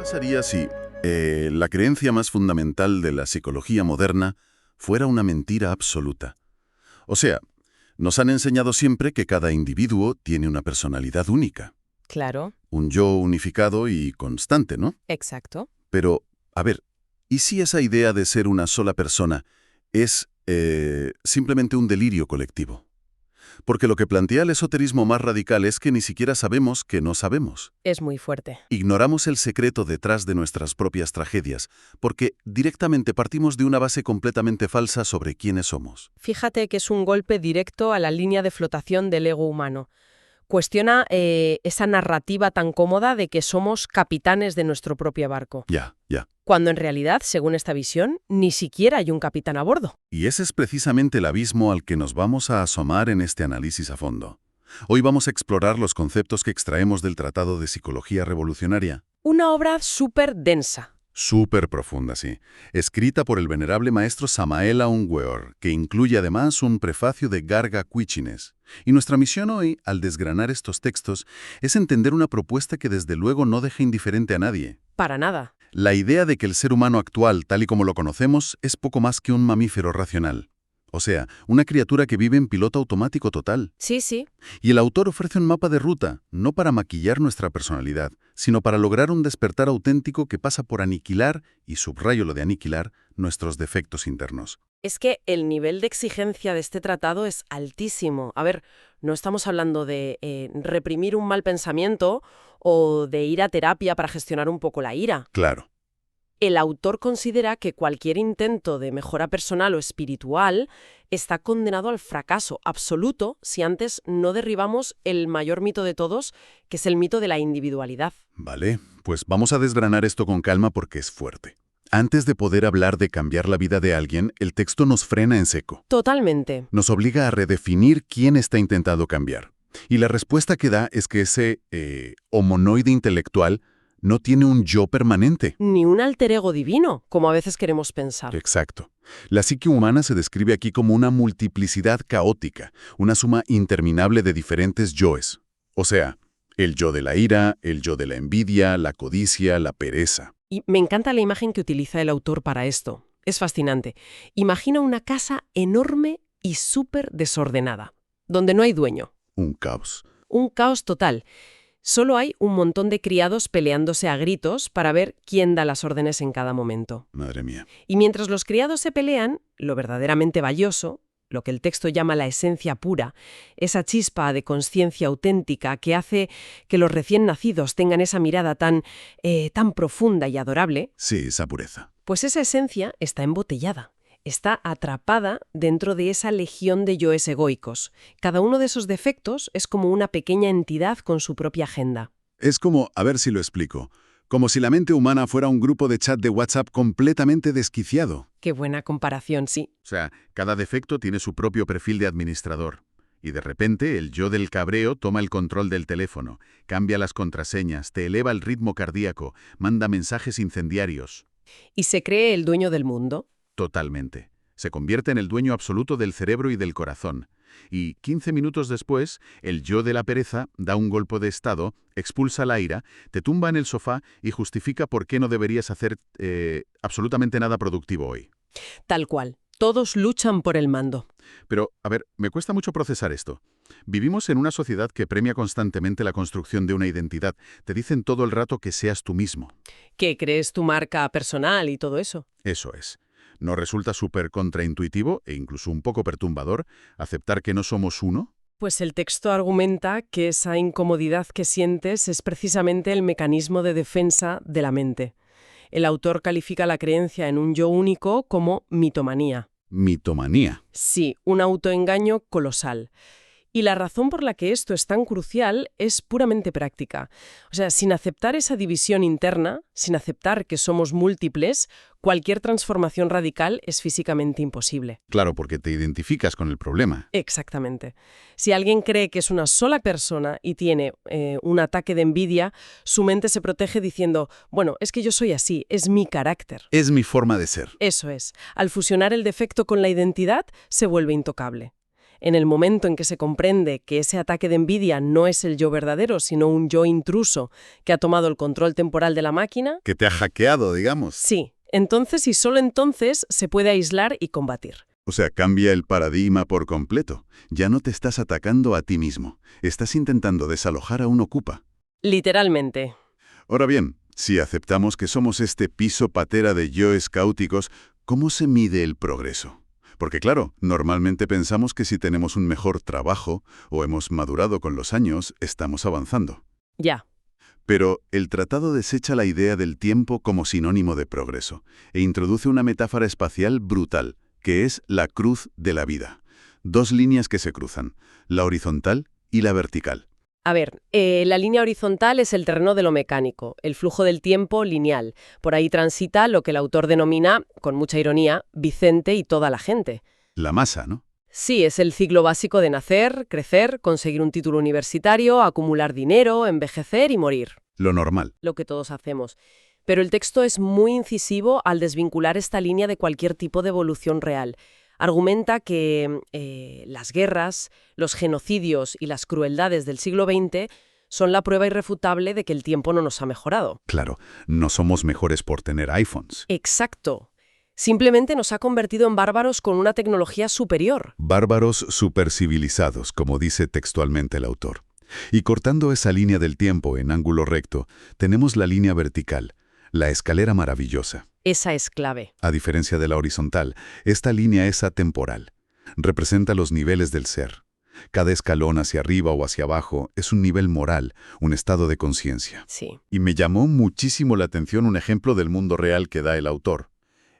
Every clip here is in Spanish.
pasaría si la creencia más fundamental de la psicología moderna fuera una mentira absoluta? O sea, nos han enseñado siempre que cada individuo tiene una personalidad única, Claro, un yo unificado y constante, ¿no? exacto. Pero, a ver, ¿y si esa idea de ser una sola persona es simplemente un delirio colectivo? Porque lo que plantea el esoterismo más radical es que ni siquiera sabemos que no sabemos. Es muy fuerte. Ignoramos el secreto detrás de nuestras propias tragedias, porque directamente partimos de una base completamente falsa sobre quiénes somos. Fíjate que es un golpe directo a la línea de flotación del ego humano. Cuestiona esa narrativa tan cómoda de que somos capitanes de nuestro propio barco, Ya. cuando en realidad, según esta visión, ni siquiera hay un capitán a bordo. Y ese es precisamente el abismo al que nos vamos a asomar en este análisis a fondo. Hoy vamos a explorar los conceptos que extraemos del Tratado de Psicología Revolucionaria. Una obra súper densa. Súper profunda, sí. Escrita por el venerable maestro Samael Aun Weor, que incluye además un prefacio de Garga Kuichines. Y nuestra misión hoy, al desgranar estos textos, es entender una propuesta que desde luego no deja indiferente a nadie. Para nada. La idea de que el ser humano actual, tal y como lo conocemos, es poco más que un mamífero racional. O sea, una criatura que vive en piloto automático total. Sí, sí. Y el autor ofrece un mapa de ruta, no para maquillar nuestra personalidad, sino para lograr un despertar auténtico que pasa por aniquilar, y subrayo lo de aniquilar, nuestros defectos internos. Es que el nivel de exigencia de este tratado es altísimo. A ver, no estamos hablando de reprimir un mal pensamiento o de ir a terapia para gestionar un poco la ira. Claro. El autor considera que cualquier intento de mejora personal o espiritual está condenado al fracaso absoluto si antes no derribamos el mayor mito de todos, que es el mito de la individualidad. Vale, pues vamos a desgranar esto con calma porque es fuerte. Antes de poder hablar de cambiar la vida de alguien, el texto nos frena en seco. Totalmente. Nos obliga a redefinir quién está intentando cambiar. Y la respuesta que da es que ese homonoide intelectual no tiene un yo permanente. Ni un alter ego divino, como a veces queremos pensar. Exacto. La psique humana se describe aquí como una multiplicidad caótica, una suma interminable de diferentes yoes. O sea, el yo de la ira, el yo de la envidia, la codicia, la pereza. Y me encanta la imagen que utiliza el autor para esto. Es fascinante. Imagina una casa enorme y súper desordenada, donde no hay dueño. Un caos. Un caos total. Solo hay un montón de criados peleándose a gritos para ver quién da las órdenes en cada momento. Madre mía. Y mientras los criados se pelean, lo verdaderamente valioso, lo que el texto llama la esencia pura, esa chispa de conciencia auténtica que hace que los recién nacidos tengan esa mirada tan profunda y adorable, Sí, esa pureza. pues esa esencia está embotellada. Está atrapada dentro de esa legión de yoes egoicos. Cada uno de esos defectos es como una pequeña entidad con su propia agenda. Es como, a ver si lo explico, como si la mente humana fuera un grupo de chat de WhatsApp completamente desquiciado. Qué buena comparación, sí. O sea, cada defecto tiene su propio perfil de administrador. Y de repente, el yo del cabreo toma el control del teléfono, cambia las contraseñas, te eleva el ritmo cardíaco, manda mensajes incendiarios. ¿Y se cree el dueño del mundo? Totalmente. Se convierte en el dueño absoluto del cerebro y del corazón. Y 15 minutos después, el yo de la pereza da un golpe de estado, expulsa la ira, te tumba en el sofá y justifica por qué no deberías hacer absolutamente nada productivo hoy. Tal cual. Todos luchan por el mando. Pero, a ver, me cuesta mucho procesar esto. Vivimos en una sociedad que premia constantemente la construcción de una identidad. Te dicen todo el rato que seas tú mismo. ¿Qué crees tu marca personal y todo eso? Eso es. ¿No resulta súper contraintuitivo e incluso un poco perturbador aceptar que no somos uno? Pues el texto argumenta que esa incomodidad que sientes es precisamente el mecanismo de defensa de la mente. El autor califica la creencia en un yo único como mitomanía. Mitomanía. Sí, un autoengaño colosal. Y la razón por la que esto es tan crucial es puramente práctica. O sea, sin aceptar esa división interna, sin aceptar que somos múltiples, cualquier transformación radical es físicamente imposible. Claro, porque te identificas con el problema. Exactamente. Si alguien cree que es una sola persona y tiene un ataque de envidia, su mente se protege diciendo, bueno, es que yo soy así, es mi carácter. Es mi forma de ser. Eso es. Al fusionar el defecto con la identidad, se vuelve intocable. En el momento en que se comprende que ese ataque de envidia no es el yo verdadero, sino un yo intruso que ha tomado el control temporal de la máquina, Que te ha hackeado, digamos. sí, entonces y solo entonces se puede aislar y combatir. O sea, cambia el paradigma por completo. Ya no te estás atacando a ti mismo. Estás intentando desalojar a un ocupa. Literalmente. Ahora bien, si aceptamos que somos este piso patera de yoes caóticos, ¿cómo se mide el progreso? Porque claro, normalmente pensamos que si tenemos un mejor trabajo o hemos madurado con los años, estamos avanzando. Ya. Pero el tratado desecha la idea del tiempo como sinónimo de progreso e introduce una metáfora espacial brutal, que es la cruz de la vida. Dos líneas que se cruzan, la horizontal y la vertical. A ver, la línea horizontal es el terreno de lo mecánico, el flujo del tiempo lineal. Por ahí transita lo que el autor denomina, con mucha ironía, Vicente y toda la gente. La masa, ¿no? Sí, es el ciclo básico de nacer, crecer, conseguir un título universitario, acumular dinero, envejecer y morir. Lo normal. Lo que todos hacemos. Pero el texto es muy incisivo al desvincular esta línea de cualquier tipo de evolución real. Argumenta que las guerras, los genocidios y las crueldades del siglo XX son la prueba irrefutable de que el tiempo no nos ha mejorado. Claro, no somos mejores por tener iPhones. Exacto. Simplemente nos ha convertido en bárbaros con una tecnología superior. Bárbaros supercivilizados, como dice textualmente el autor. Y cortando esa línea del tiempo en ángulo recto, tenemos la línea vertical, la escalera maravillosa. Esa es clave. A diferencia de la horizontal, esta línea es atemporal. Representa los niveles del ser. Cada escalón hacia arriba o hacia abajo es un nivel moral, un estado de conciencia. Sí. Y me llamó muchísimo la atención un ejemplo del mundo real que da el autor.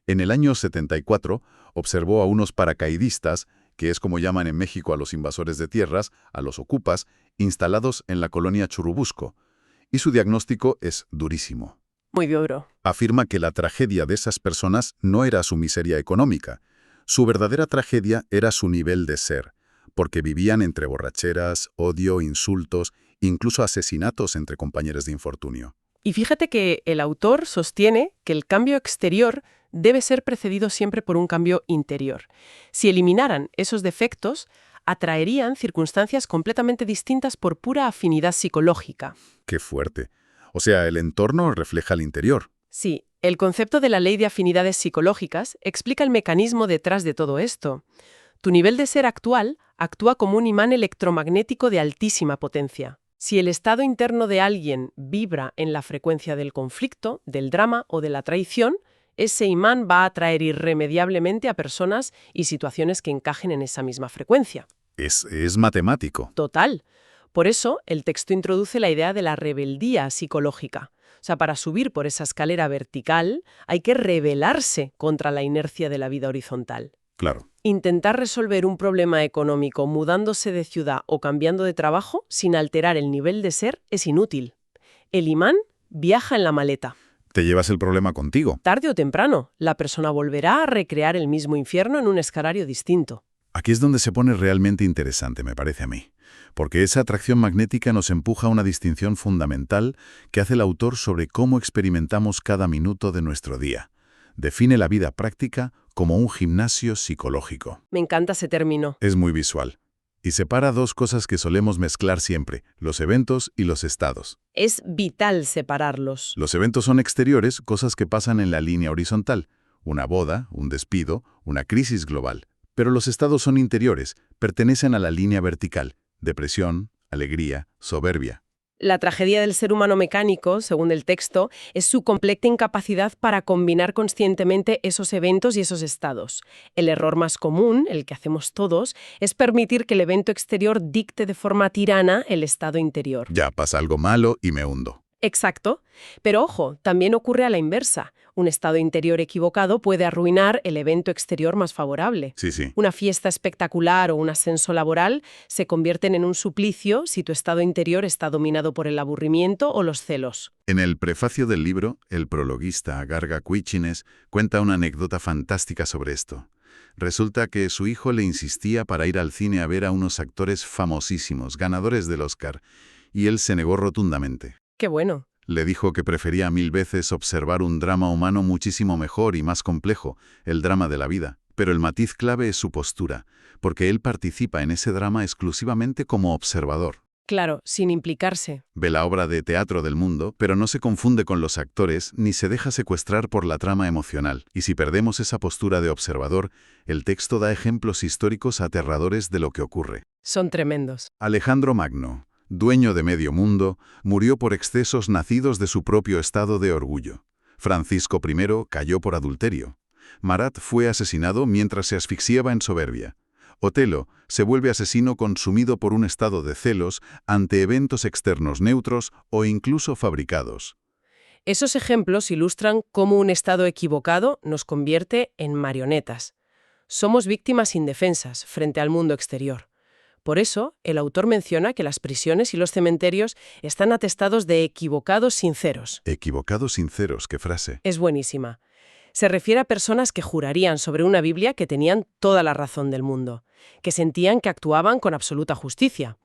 En el año 74, observó a unos paracaidistas, que es como llaman en México a los invasores de tierras, a los ocupas, instalados en la colonia Churubusco. Y su diagnóstico es durísimo. Muy duro. Afirma que la tragedia de esas personas no era su miseria económica. Su verdadera tragedia era su nivel de ser, porque vivían entre borracheras, odio, insultos, incluso asesinatos entre compañeros de infortunio. Y fíjate que el autor sostiene que el cambio exterior debe ser precedido siempre por un cambio interior. Si eliminaran esos defectos, atraerían circunstancias completamente distintas por pura afinidad psicológica. ¡Qué fuerte! O sea, el entorno refleja el interior. Sí, el concepto de la ley de afinidades psicológicas explica el mecanismo detrás de todo esto. Tu nivel de ser actual actúa como un imán electromagnético de altísima potencia. Si el estado interno de alguien vibra en la frecuencia del conflicto, del drama o de la traición, ese imán va a atraer irremediablemente a personas y situaciones que encajen en esa misma frecuencia. Es matemático. Total. Por eso, el texto introduce la idea de la rebeldía psicológica. O sea, para subir por esa escalera vertical hay que rebelarse contra la inercia de la vida horizontal. Claro. Intentar resolver un problema económico mudándose de ciudad o cambiando de trabajo sin alterar el nivel de ser es inútil. El imán viaja en la maleta. Te llevas el problema contigo. Tarde o temprano, la persona volverá a recrear el mismo infierno en un escenario distinto. Aquí es donde se pone realmente interesante, me parece a mí. Porque esa atracción magnética nos empuja a una distinción fundamental que hace el autor sobre cómo experimentamos cada minuto de nuestro día. Define la vida práctica como un gimnasio psicológico. Me encanta ese término. Es muy visual. Y separa dos cosas que solemos mezclar siempre, los eventos y los estados. Es vital separarlos. Los eventos son exteriores, cosas que pasan en la línea horizontal. Una boda, un despido, una crisis global. Pero los estados son interiores, pertenecen a la línea vertical. Depresión, alegría, soberbia. La tragedia del ser humano mecánico, según el texto, es su completa incapacidad para combinar conscientemente esos eventos y esos estados. El error más común, el que hacemos todos, es permitir que el evento exterior dicte de forma tirana el estado interior. Ya pasa algo malo y me hundo. Exacto. Pero ojo, también ocurre a la inversa. Un estado interior equivocado puede arruinar el evento exterior más favorable. Sí. Una fiesta espectacular o un ascenso laboral se convierten en un suplicio si tu estado interior está dominado por el aburrimiento o los celos. En el prefacio del libro, el prologuista Garga Kuichines cuenta una anécdota fantástica sobre esto. Resulta que su hijo le insistía para ir al cine a ver a unos actores famosísimos, ganadores del Oscar, y él se negó rotundamente. ¡Qué bueno! Le dijo que prefería 1000 veces observar un drama humano muchísimo mejor y más complejo, el drama de la vida. Pero el matiz clave es su postura, porque él participa en ese drama exclusivamente como observador. Claro, sin implicarse. Ve la obra de teatro del mundo, pero no se confunde con los actores ni se deja secuestrar por la trama emocional. Y si perdemos esa postura de observador, el texto da ejemplos históricos aterradores de lo que ocurre. Son tremendos. Alejandro Magno, dueño de medio mundo, murió por excesos nacidos de su propio estado de orgullo. Francisco I cayó por adulterio. Marat fue asesinado mientras se asfixiaba en soberbia. Otelo se vuelve asesino consumido por un estado de celos ante eventos externos neutros o incluso fabricados. Esos ejemplos ilustran cómo un estado equivocado nos convierte en marionetas. Somos víctimas indefensas frente al mundo exterior. Por eso, el autor menciona que las prisiones y los cementerios están atestados de equivocados sinceros. Equivocados sinceros, qué frase. Es buenísima. Se refiere a personas que jurarían sobre una Biblia que tenían toda la razón del mundo, que sentían que actuaban con absoluta justicia,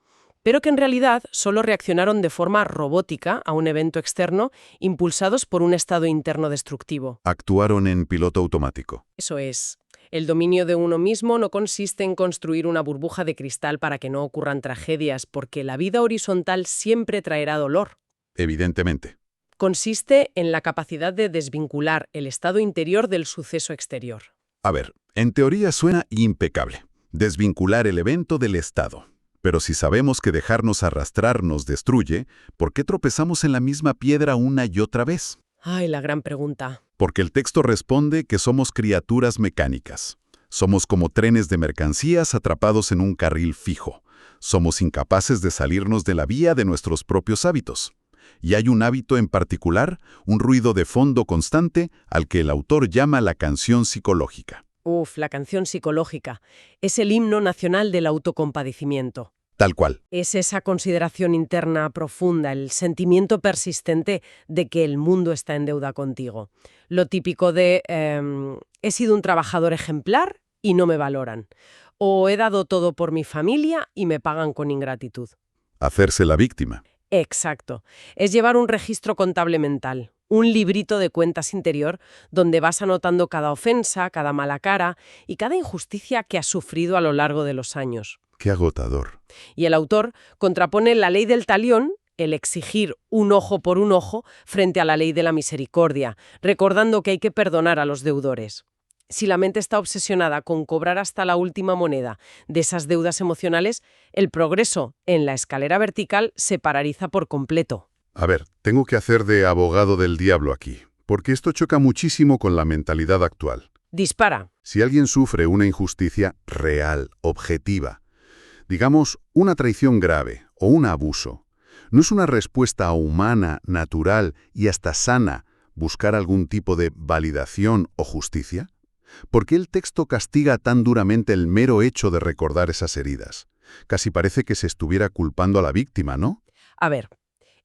pero que en realidad solo reaccionaron de forma robótica a un evento externo impulsados por un estado interno destructivo. Actuaron en piloto automático. Eso es. El dominio de uno mismo no consiste en construir una burbuja de cristal para que no ocurran tragedias, porque la vida horizontal siempre traerá dolor. Evidentemente. Consiste en la capacidad de desvincular el estado interior del suceso exterior. A ver, en teoría suena impecable. Desvincular el evento del estado. Pero si sabemos que dejarnos arrastrar nos destruye, ¿por qué tropezamos en la misma piedra una y otra vez? Ay, la gran pregunta. Porque el texto responde que somos criaturas mecánicas. Somos como trenes de mercancías atrapados en un carril fijo. Somos incapaces de salirnos de la vía de nuestros propios hábitos. Y hay un hábito en particular, un ruido de fondo constante, al que el autor llama la canción psicológica. La canción psicológica. Es el himno nacional del autocompadecimiento. Tal cual. Es esa consideración interna profunda, el sentimiento persistente de que el mundo está en deuda contigo. Lo típico de, he sido un trabajador ejemplar y no me valoran. O he dado todo por mi familia y me pagan con ingratitud. Hacerse la víctima. Exacto. Es llevar un registro contable mental, un librito de cuentas interior donde vas anotando cada ofensa, cada mala cara y cada injusticia que has sufrido a lo largo de los años. Qué agotador. Y el autor contrapone la ley del talión, el exigir un ojo por un ojo, frente a la ley de la misericordia, recordando que hay que perdonar a los deudores. Si la mente está obsesionada con cobrar hasta la última moneda de esas deudas emocionales, el progreso en la escalera vertical se paraliza por completo. A ver, tengo que hacer de abogado del diablo aquí, porque esto choca muchísimo con la mentalidad actual. Dispara. Si alguien sufre una injusticia real, objetiva, digamos, una traición grave o un abuso, ¿no es una respuesta humana, natural y hasta sana buscar algún tipo de validación o justicia? ¿Por qué el texto castiga tan duramente el mero hecho de recordar esas heridas? Casi parece que se estuviera culpando a la víctima, ¿no? A ver,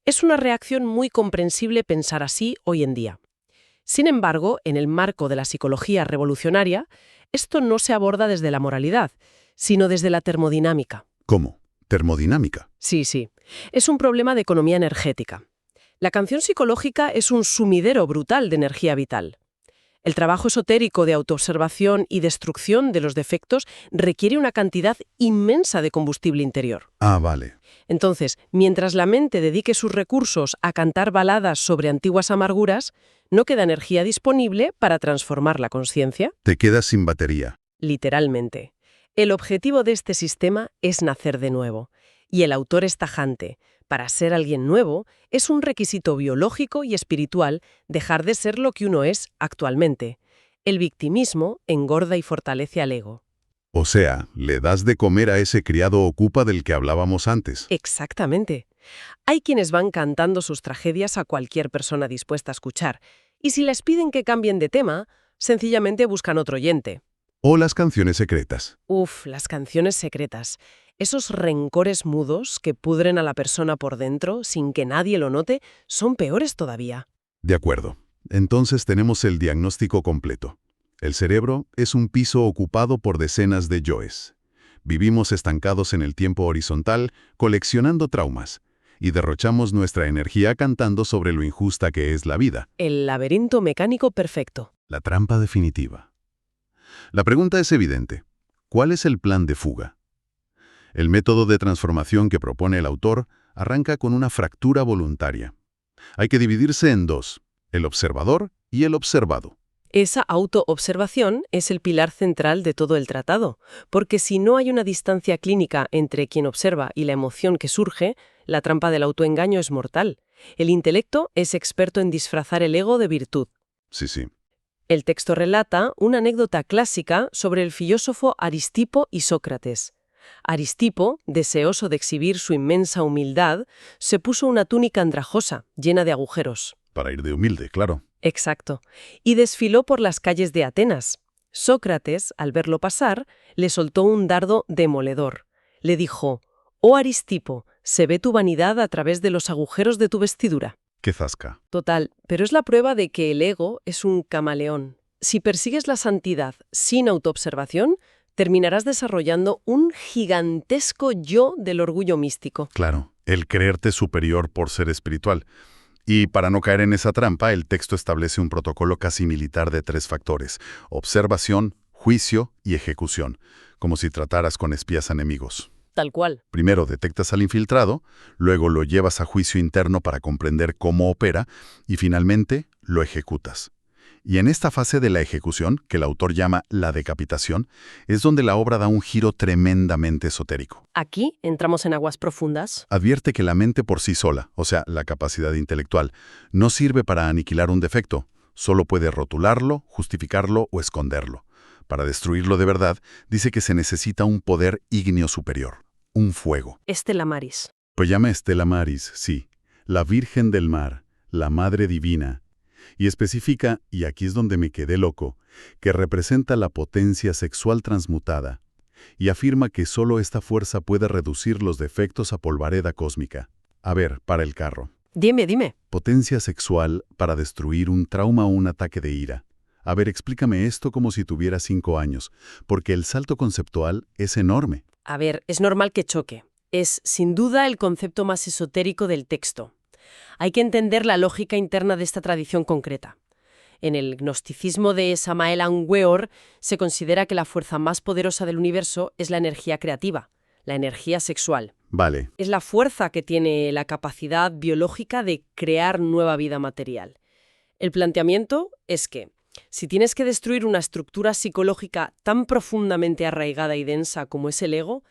es una reacción muy comprensible pensar así hoy en día. Sin embargo, en el marco de la psicología revolucionaria, esto no se aborda desde la moralidad, sino desde la termodinámica. ¿Cómo? ¿Termodinámica? Sí. Es un problema de economía energética. La canción psicológica es un sumidero brutal de energía vital. El trabajo esotérico de autoobservación y destrucción de los defectos requiere una cantidad inmensa de combustible interior. Ah, vale. Entonces, mientras la mente dedique sus recursos a cantar baladas sobre antiguas amarguras, no queda energía disponible para transformar la conciencia. Te quedas sin batería. Literalmente. El objetivo de este sistema es nacer de nuevo. Y el autor es tajante. Para ser alguien nuevo, es un requisito biológico y espiritual dejar de ser lo que uno es actualmente. El victimismo engorda y fortalece al ego. O sea, le das de comer a ese criado ocupa del que hablábamos antes. Exactamente. Hay quienes van cantando sus tragedias a cualquier persona dispuesta a escuchar, y si les piden que cambien de tema, sencillamente buscan otro oyente. O las canciones secretas. Las canciones secretas. Esos rencores mudos que pudren a la persona por dentro sin que nadie lo note son peores todavía. De acuerdo. Entonces tenemos el diagnóstico completo. El cerebro es un piso ocupado por decenas de yoes. Vivimos estancados en el tiempo horizontal, coleccionando traumas, y derrochamos nuestra energía cantando sobre lo injusta que es la vida. El laberinto mecánico perfecto. La trampa definitiva. La pregunta es evidente. ¿Cuál es el plan de fuga? El método de transformación que propone el autor arranca con una fractura voluntaria. Hay que dividirse en dos, el observador y el observado. Esa autoobservación es el pilar central de todo el tratado, porque si no hay una distancia clínica entre quien observa y la emoción que surge, la trampa del autoengaño es mortal. El intelecto es experto en disfrazar el ego de virtud. Sí, sí. El texto relata una anécdota clásica sobre el filósofo Aristipo y Sócrates. Aristipo, deseoso de exhibir su inmensa humildad, se puso una túnica andrajosa, llena de agujeros. Para ir de humilde, claro. Exacto. Y desfiló por las calles de Atenas. Sócrates, al verlo pasar, le soltó un dardo demoledor. Le dijo: «Oh Aristipo, se ve tu vanidad a través de los agujeros de tu vestidura». ¡Qué zasca! Total, pero es la prueba de que el ego es un camaleón. Si persigues la santidad sin autoobservación, terminarás desarrollando un gigantesco yo del orgullo místico. Claro, el creerte superior por ser espiritual. Y para no caer en esa trampa, el texto establece un protocolo casi militar de 3 factores: observación, juicio y ejecución, como si trataras con espías enemigos. Tal cual. Primero detectas al infiltrado, luego lo llevas a juicio interno para comprender cómo opera y finalmente lo ejecutas. Y en esta fase de la ejecución, que el autor llama la decapitación, es donde la obra da un giro tremendamente esotérico. Aquí entramos en aguas profundas. Advierte que la mente por sí sola, o sea, la capacidad intelectual, no sirve para aniquilar un defecto, solo puede rotularlo, justificarlo o esconderlo. Para destruirlo de verdad, dice que se necesita un poder ígneo superior, un fuego. Estela Maris. Pues llama Estela Maris, sí, la Virgen del Mar, la Madre Divina. Y especifica, y aquí es donde me quedé loco, que representa la potencia sexual transmutada, y afirma que solo esta fuerza puede reducir los defectos a polvareda cósmica. A ver, para el carro. Dime. Potencia sexual para destruir un trauma o un ataque de ira. A ver, explícame esto como si tuviera 5 años, porque el salto conceptual es enorme. A ver, es normal que choque. Es, sin duda, el concepto más esotérico del texto. Hay que entender la lógica interna de esta tradición concreta. En el gnosticismo de Samael Aun Weor se considera que la fuerza más poderosa del universo es la energía creativa, la energía sexual. Vale. Es la fuerza que tiene la capacidad biológica de crear nueva vida material. El planteamiento es que, si tienes que destruir una estructura psicológica tan profundamente arraigada y densa como es el ego,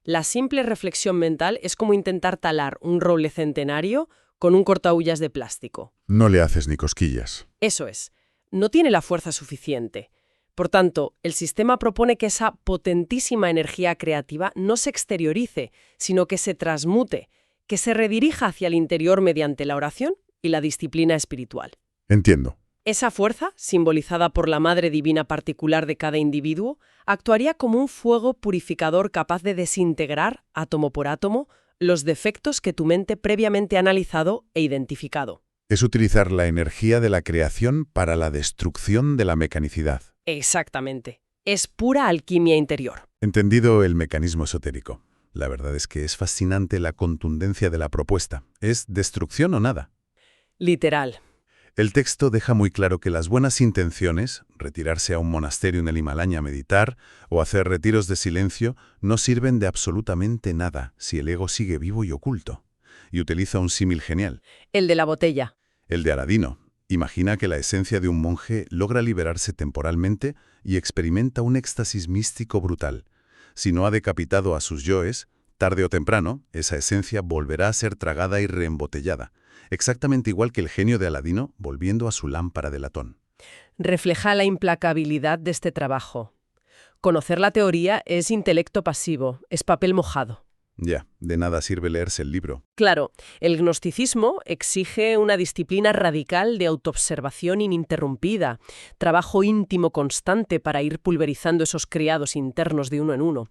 la simple reflexión mental es como intentar talar un roble centenario con un cortaúllas de plástico. No le haces ni cosquillas. Eso es, no tiene la fuerza suficiente. Por tanto, el sistema propone que esa potentísima energía creativa no se exteriorice, sino que se transmute, que se redirija hacia el interior mediante la oración y la disciplina espiritual. Entiendo. Esa fuerza, simbolizada por la Madre Divina particular de cada individuo, actuaría como un fuego purificador capaz de desintegrar, átomo por átomo, los defectos que tu mente previamente ha analizado e identificado. Es utilizar la energía de la creación para la destrucción de la mecanicidad. Exactamente. Es pura alquimia interior. Entendido el mecanismo esotérico. La verdad es que es fascinante la contundencia de la propuesta. Es destrucción o nada. Literal. El texto deja muy claro que las buenas intenciones, retirarse a un monasterio en el Himalaya a meditar o hacer retiros de silencio, no sirven de absolutamente nada si el ego sigue vivo y oculto. Y utiliza un símil genial. El de la botella. El de Aladino. Imagina que la esencia de un monje logra liberarse temporalmente y experimenta un éxtasis místico brutal. Si no ha decapitado a sus yoes, tarde o temprano, esa esencia volverá a ser tragada y reembotellada. Exactamente igual que el genio de Aladino volviendo a su lámpara de latón. Refleja la implacabilidad de este trabajo. Conocer la teoría es intelecto pasivo, es papel mojado. Ya, de nada sirve leerse el libro. Claro, el gnosticismo exige una disciplina radical de autoobservación ininterrumpida, trabajo íntimo constante para ir pulverizando esos criados internos de uno en uno.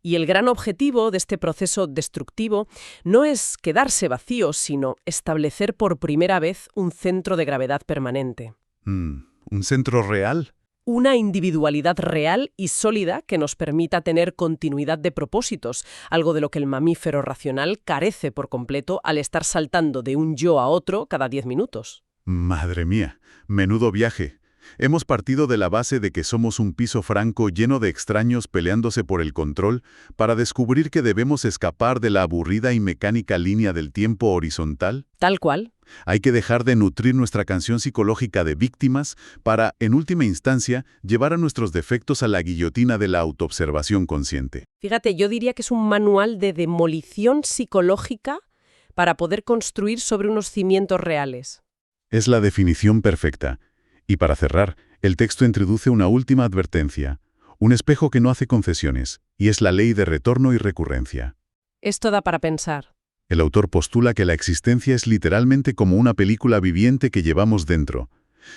Y el gran objetivo de este proceso destructivo no es quedarse vacío, sino establecer por primera vez un centro de gravedad permanente. ¿Un centro real? Una individualidad real y sólida que nos permita tener continuidad de propósitos, algo de lo que el mamífero racional carece por completo al estar saltando de un yo a otro cada 10 minutos. Madre mía, menudo viaje. Hemos partido de la base de que somos un piso franco lleno de extraños peleándose por el control para descubrir que debemos escapar de la aburrida y mecánica línea del tiempo horizontal. Tal cual. Hay que dejar de nutrir nuestra canción psicológica de víctimas para, en última instancia, llevar a nuestros defectos a la guillotina de la autoobservación consciente. Fíjate, yo diría que es un manual de demolición psicológica para poder construir sobre unos cimientos reales. Es la definición perfecta. Y para cerrar, el texto introduce una última advertencia, un espejo que no hace concesiones, y es la ley de retorno y recurrencia. Esto da para pensar. El autor postula que la existencia es literalmente como una película viviente que llevamos dentro.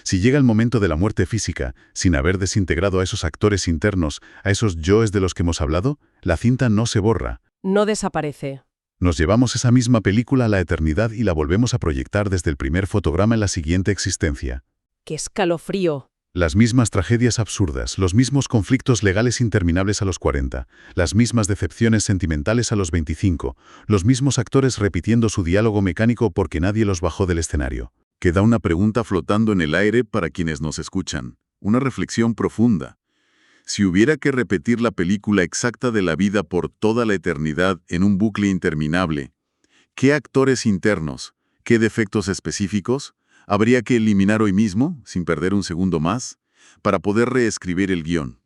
Si llega el momento de la muerte física, sin haber desintegrado a esos actores internos, a esos yoes de los que hemos hablado, la cinta no se borra. No desaparece. Nos llevamos esa misma película a la eternidad y la volvemos a proyectar desde el primer fotograma en la siguiente existencia. ¡Qué escalofrío! Las mismas tragedias absurdas, los mismos conflictos legales interminables a los 40, las mismas decepciones sentimentales a los 25, los mismos actores repitiendo su diálogo mecánico porque nadie los bajó del escenario. Queda una pregunta flotando en el aire para quienes nos escuchan, una reflexión profunda. Si hubiera que repetir la película exacta de la vida por toda la eternidad en un bucle interminable, ¿qué actores internos, qué defectos específicos habría que eliminar hoy mismo, sin perder un segundo más, para poder reescribir el guión?